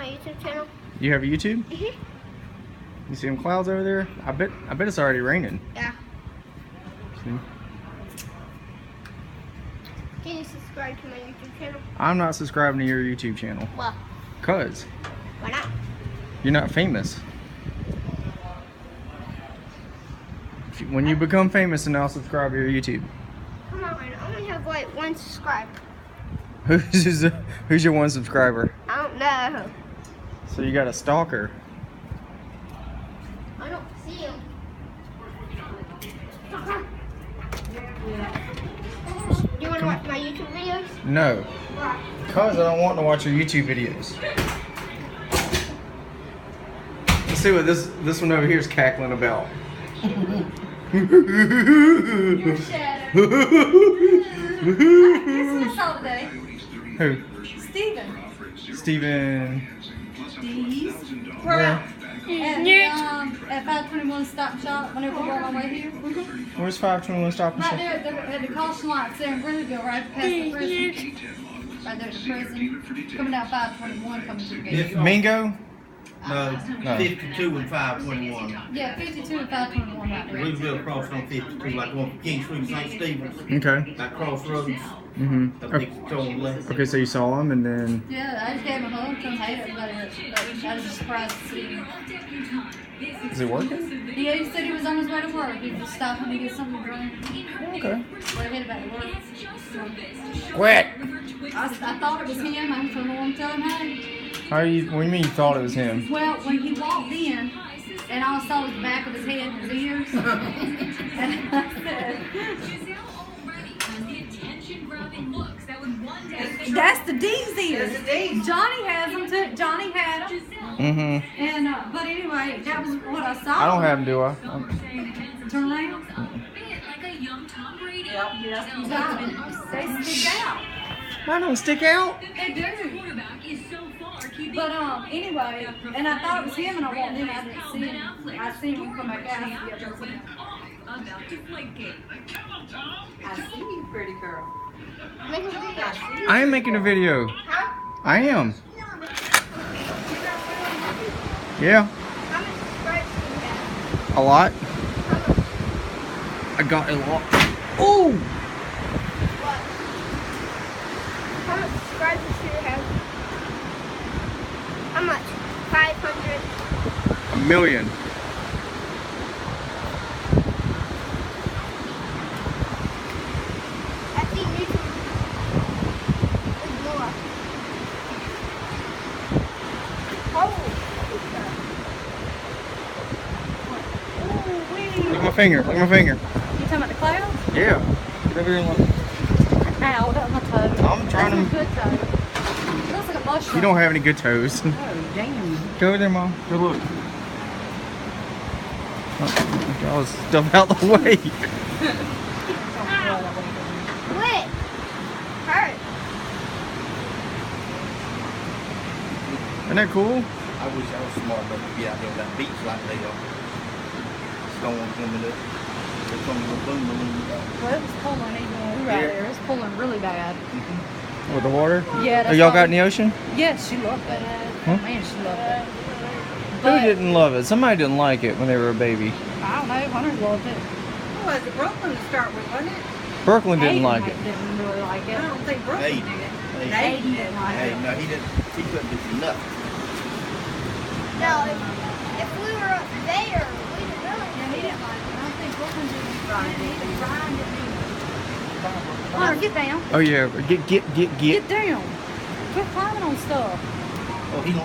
my YouTube channel. You have a YouTube? Mhm. You see them clouds over there? I bet it's already raining. Yeah. See? Can you subscribe to my YouTube channel? I'm not subscribing to your YouTube channel. Well, Cause why not? you're not famous. When you become famous, then I'll subscribe to your YouTube. Come on, I only have like 1 subscriber. Who's your one subscriber? I don't know. So you got a stalker. I don't see him. You want to watch my YouTube videos? No. Why? Cause I don't want to watch your YouTube videos. Let's see what this one over here is cackling about. Your shadow. Christmas all day. Who? Steven. Steven. These. Where? At 521 Stop Shop, whenever we're on our way here. Where's 521 Stop and Right Shop? there at the caution lights there in Brennerville, right past the prison. Right there at the prison. Coming down 521, coming to the gate. Mingo? No, No. 52 and 521. Yeah, 52 and 521 right there. We live across on 52, like going from King Street to St. Stephen's. Okay. Like crossroads. Mm-hmm. I Okay. think it's on left. Okay, so you saw him and then. Yeah, I just gave him a hug, told him hey everybody else. But I was just surprised to see him. Is it working? Yeah, he said he was on his way to work. He was stopping to get something to drink. Okay. Well, he had about to work. Quit! I thought it was him. I told him to tell him hey. What do you mean you thought it was him? Well, when he walked in, and all I saw was the back of his head and his ears. And I said, that's the D's ears. Johnny has them too. Johnny had them. Mm-hmm. And, but anyway, that was what I saw. I don't have them, do I? Turn around. They stick out. Mine don't stick out. They do. But anyway, and I thought it was him, and I walked in, I didn't see him. I seen him come back out. I see you, pretty girl. Make a video. I am making a video. Huh? I am. Yeah. How many subscribers do you have? A lot. How much? I got a lot. Oh! What? How much subscribers do you have? How much? 500? A million. I think YouTube is more. Look at my finger. Look at my finger. You talking about the clouds? Yeah. Get over here and look. Ow, that was my toe. I'm trying That's to. a good toe. It looks like a mushroom. You don't have any good toes. Oh, damn. Go over there, Mom. Go look. Oh, got all this stuff out the way. Quit. Hurt. Isn't that cool? I wish I was smart enough to be out there on that beach like they are. Storm coming up. They're coming with boom balloons. Well, it was pulling even right there. It was pulling really bad. With the water? Yeah. Oh, y'all got in the ocean? Yes, she loved it. Huh? Man, she loved it. Who didn't love it? Somebody didn't like it when they were a baby. I don't know. Hunter loved it. Who was it? Brooklyn to start with, wasn't it? Brooklyn didn't Aiden like it. Didn't really like I it. don't think Brooklyn Hey. did. Hey. Aiden didn't like Hey, it. no, he didn't. He couldn't do nothing. No, if we were up there, we didn't really. Yeah, he didn't like it. I don't think Brooklyn did. Right. Brian didn't either. Hunter, get down. Oh yeah, get. Get down. Quit climbing on stuff. Oh, he don't